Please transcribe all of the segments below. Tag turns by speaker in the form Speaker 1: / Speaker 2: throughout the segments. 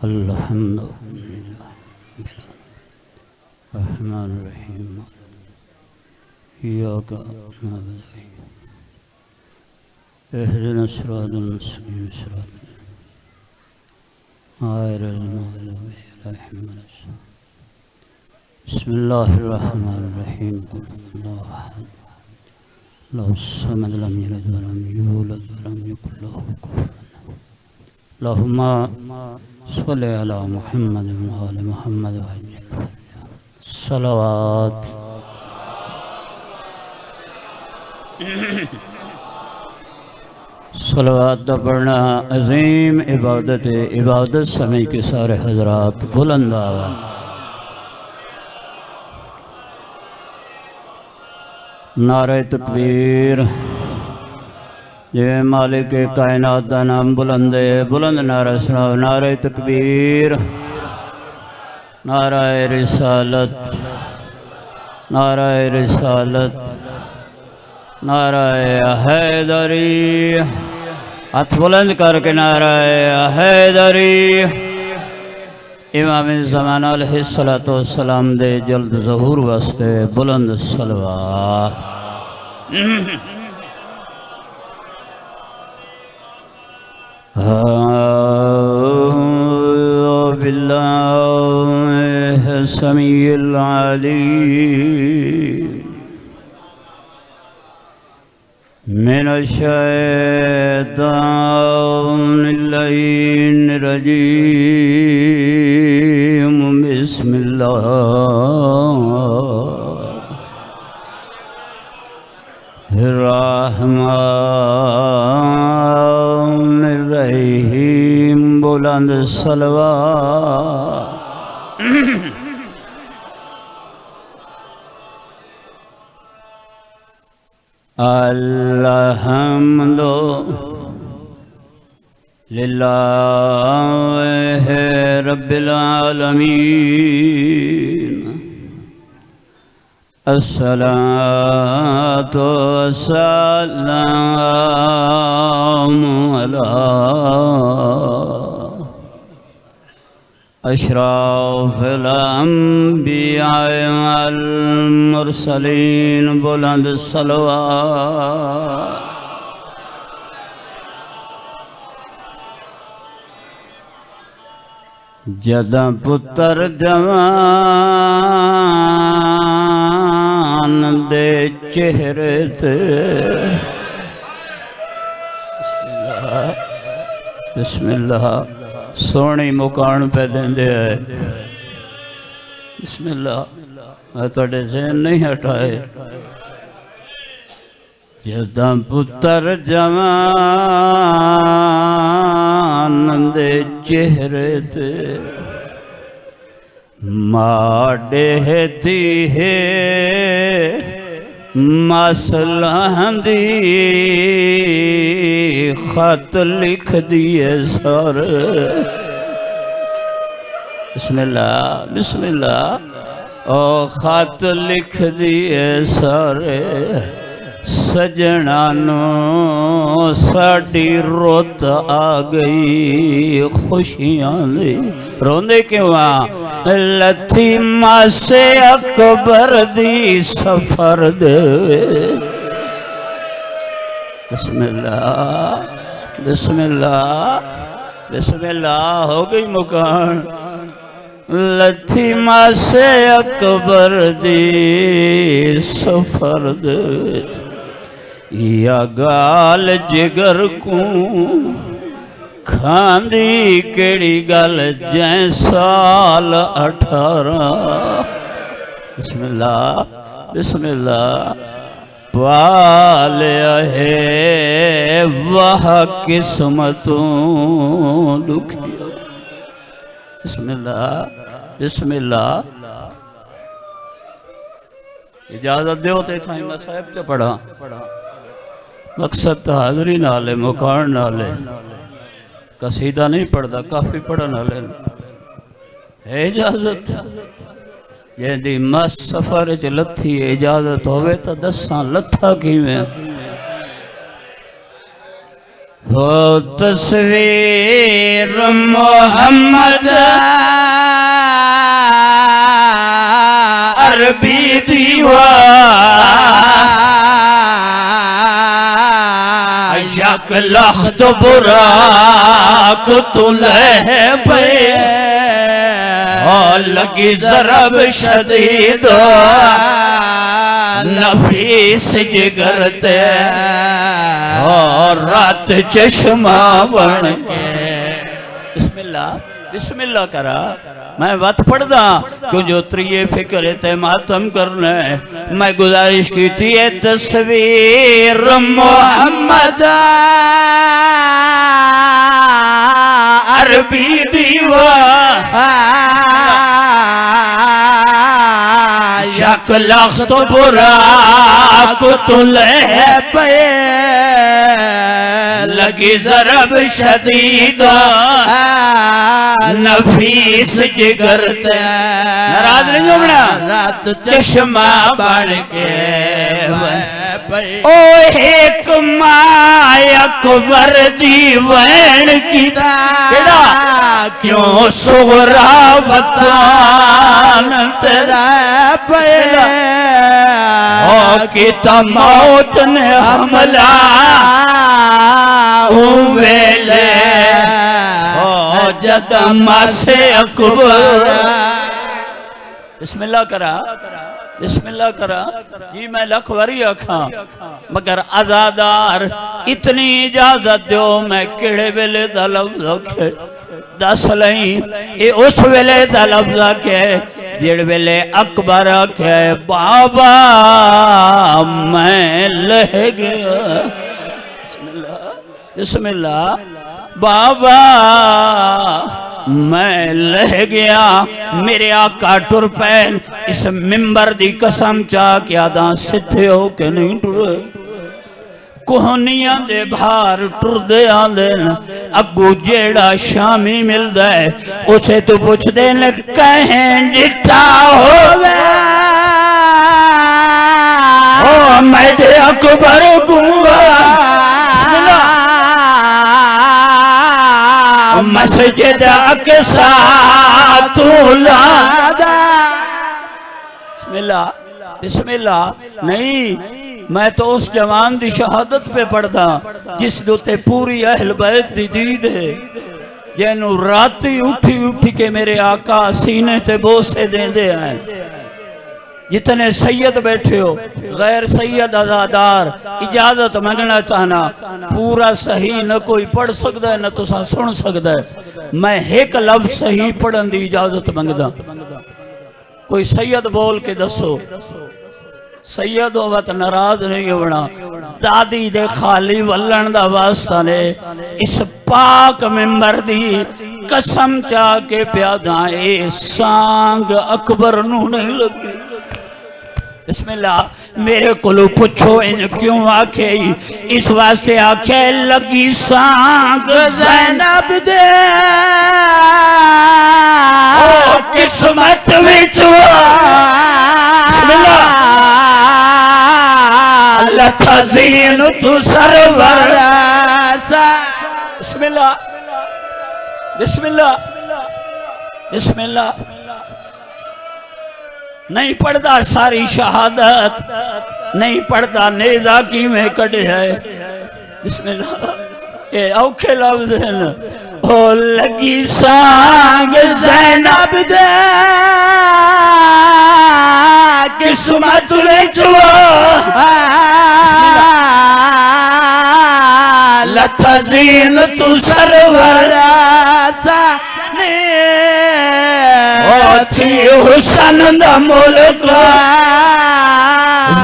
Speaker 1: अल्हम्दुलिल्लाहिर्रहमानिर्रहीम इय्याका नअबुदु इहदिनस सिरातल मुस्तक़ीम सिरातल गायरिल मग़्ज़ूबि अलैहिम वलद्दाल्लीन बिस्मिल्लाहिर्रहमानिर्रहीम क़ुल हुवल्लाहु अहद लहुस समद लम यलिद वलम यूलद वलम यकुल लहू कुफुवन अहद अल्लाहुम्मा सल्लि अला मुहम्मद व आलि मुहम्मद व अज्जिल फरजा सलावत। सलावत दा पढ़ना अजीम इबादत है। इबादत समय के सारे हजरात बुलंद आवाज़ नारे तकबीर। जिवें मालिक कायनात का नाम बुलंद है, बुलंद नारा सुनाओ। नारे तकबीर, नाराए रिसालत, नाराए रिसालत, नाराए हैदरी। हाथ बुलंद करके नाराए हैदरी। इमाम ज़मान अलैहिस्सलातु वस्सलाम दे जल्द ज़हूर वास्ते बुलंद सलवात। बिल्लाहि समीउल अलीम मिनश शैतानिर रजीम। बिस्मिल्लाहिर्रहमानिर्रहीम बुलंद सलवात। अल्हम्दु लिल्लाहि रब्बिल आलमीन। अस्सलातु वस्सलामु अला अशरफिल अंबिया वल मुरसलीन बुलंद सलवात। जदा पुत्र जवान दे चेहरे ते बिस्मिल्लाह सोनी मुकान पे देंदे है। बिस्मिल्लाह मैं थोड़े ज़हन नहीं हटाए। जदा पुत्र जवान दे चेहरे ते माड़े दी है मसला दी खत लिख दिए सर। बिस्मिल्लाह बिस्मिल्लाह ओ खत लिख दिए सारे सजना नो साड़ी रुत आ गई खुशियां दी। रोंदे क्यों आ लथी मासे अकबर दी सफर दे। बिस्मिल्लाह बिस्मिल्लाह बिस्मिल्लाह हो गई मुकान। लथी मासे अकबर दी सफर दे या गाल जिगर को खांदी केड़ी गल जै साल 18। बिस्मिल्लाह बिस्मिल्लाह पालिया है वाह किस्मतों दुखी। बिस्मिल्लाह बिस्मिल्लाह। इजाजत दो तो इतना मैं साहब से पढ़ा। मकसद तो हाजरी नाले मुकान नाले कसीदा नहीं पढ़ता काफी पढ़न वाले है इजाजत। यदि मस सफर च लथी इजाजत होवे तो दसा लथा किवें। हो तस्वीर मोहम्मद अरबी दीवार यक लख्त बुराक तुलह पे लगी ज़रब शदीद नफीस जिगर ते और रात चश्मा बन के बिस्मिल्लाह बिस्मिल्लाह करा मैं वत पढ़दा क्यों जो त्रिये फिक्र ते मातम करना है। मैं गुजारिश की थी तस्वीर मोहम्मद अरबी दीवार यक लख्त बुराक तुलह पे लगी ज़रब शदीद नफीस जिगर ते नाराज नहीं होना रात चश्मा बढ़ के ओ एक माय अकबर दीवान की क्यों सुगरा वतन तेरा पहला ओ की मौत ने हमला वेले जद मासे अकबर बिस्मिल्लाह करा बिस्मिल्लाह करा जी मैं लख वरी आखा मगर आजादार इतनी इजाजत दो मैं किड़े वेले दा लफ्ज़ आखे दस लई ये उस वेले दा लफ्ज़ आखे जेड़ वेले अकबर आखे बाबा मैं लह गया बिस्मिल्लाह बाबा मैं लह गया मेरे आका टुर पैन इस मिंबर दी कसम चा क्या दा सिद्धे हो के नहीं टुरे कोहनियां दे भार टुरदे आंदे अगू जेड़ा शामी मिलदा है उसे तू पुछदे न कहें डिठा होवे ओ मेरे अकबर गुंगा मस्जिद अक़सा तुलादा बिस्मिल्लाह बिस्मिल्लाह नहीं मैं तो उस जवान दी शहादत पे पढ़दा जिस दोते पूरी अहल बैत दी दीद है जेनू राती उठी उठी के मेरे आका सीने ते बोसे देंदे हैं। जितने सैयद बैठे हो गैर सैयद आजादार इजाजत मंगना चाहना पूरा सही न कोई पढ़ सकता है न तुसा सुन सकता है। मैं एक लफ्ज़ सही पढ़न की इजाजत मंगदा कोई सैयद बोल के दसो सैयद होवा तो नाराज नहीं होना दादी दे खाली वल्लन दा वास्ता ने इस पाक मिंबर दी कसम चा के प्यादा ए सांग अकबर नू नहीं लगी। बिस्मिल्लाह मेरे को पूछो इन क्यों आखे इस वास्ते आखे लगी सांग ज़ैनब दे ओ किस्मत विच बिस्मिल्लाह लथज़ीन तू सरवर बिस्मिल्लाह बिस्मिल्लाह बिस्मिल्लाह नहीं पढ़ता सारी शहादत नहीं पढ़ता नेजा की में कड़े है बिस्मिल्लाह ये औखे लफ्ज़ हैं ओ लगी सांग ज़ैनब दे किस्मत विच लथज़ीन तू सरवर थी हुसन दा मुल्क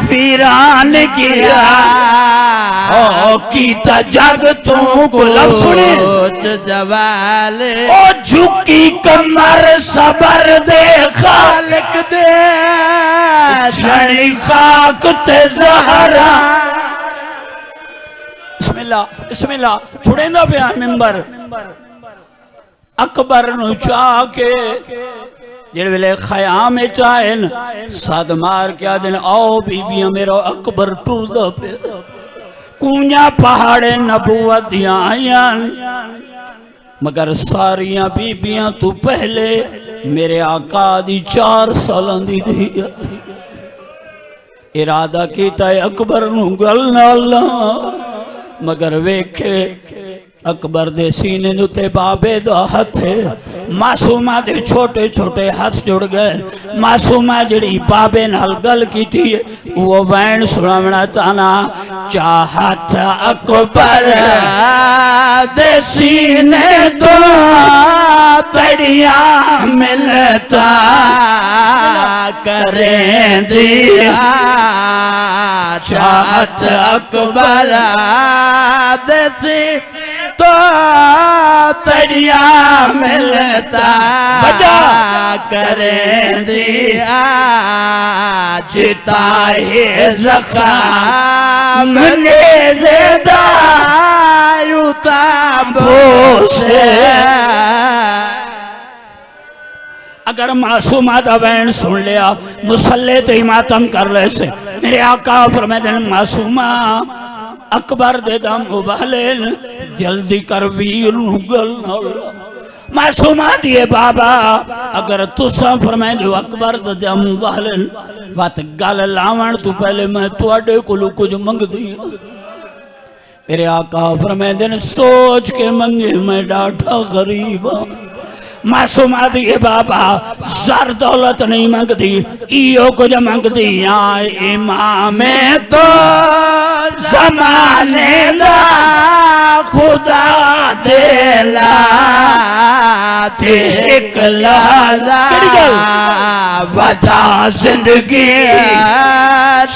Speaker 1: वीरान किया ओ कीता जग तू गुलाम सुने जवाल ओ झुकी कमर सबर दे खालिक दे छड़ी खाक ते ज़हरा बिस्मिल्लाह बिस्मिल्लाह छुड़ेंदा पिया मिंबर अकबर नु चाह के जेड़े वेले खयाम चाहन सद मार क्या दिन आओ बीबियां मेरा अकबर टुरदा पे कूंजा पहाड़े नबूवत दियां आईयां, मगर सारियां बीबियां तू पहले मेरे आका दी 4 सालां दी धी। इरादा कीता अकबर नूं गल नाल लावां, मगर वेखे अकबर दे सीने उत्ते बाबे दा हथ, मासूमा दे छोटे छोटे हाथ जुड़ गए। मासूमा जड़ी बाबे नाल गल कीती है वो वैन सुनावना चाहना। चाहत अकबर दे सीने तो तड़िया मिलता करें दिया। चाहत अकबर दे तो तड़िया मिलता करें दिया। जिता है ज़ख़्म नेज़ेदा युता बोसे। अगर मासूमा दा वैन सुन लिया मुसल्ले तो ही मातम कर ले से। मेरे आका फरमाते मासूमा अकबर दे दम उबाले जल्दी कर वीर नूं गल नाल। मासूमा दिए बाबा अगर तुसा फरमाए जो अकबर दे दम उबाले बात गल लावण तू पहले मैं तुहाडे कोलों कुछ मंगदी। मेरे आका फरमाते सोच के मंगे मैं डाठा गरीब। मासूमा दिए बाबा जर दौलत नहीं मंगदी इो कुछ मंगदी। इमाम तो ज़माने दा खुदा देला थे एक लहज़ा वदा जिंदगी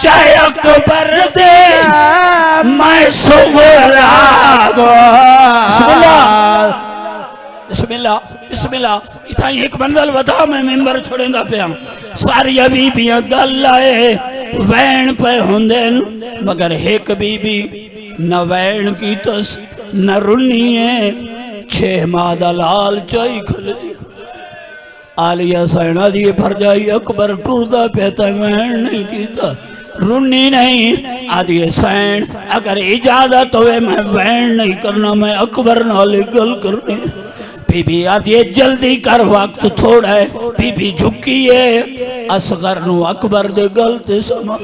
Speaker 1: शायक बर दे मैं सुगरा गो। बिस्मिल्लाह बिस्मिल्लाह इतना एक बंदल वधा मैं मेंबर छोड़ेंदा पिया। सारी बीबियां गल आए वैन पे होंदे मगर एक बीबी न वैन की तस न रुन्नी है। 6 माह दा लाल चाई खले। आलिया सैना दी भरजाई अकबर टूरदा पेता वैन नहीं कीता रुन्नी नहीं। आदि सैन अगर इजाजत होवे मैं वैन नहीं करना मैं अकबर नाल गल करनी। बीबी आदि जल्दी कर वक्त थोड़ा है। बीबी झुकी है असगर नू अकबर दे गल ते समा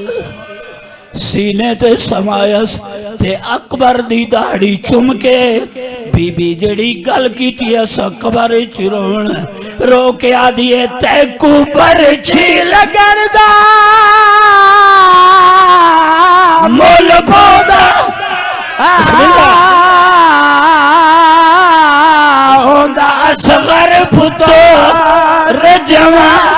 Speaker 1: सीने ते समायस ते अकबर दी दाढ़ी चुम के बीबी जड़ी गल कीती अस अकबर चिरोण रो के आदि तैकू बरछी लगन दा मुल पौधा असगर पुत्र जवान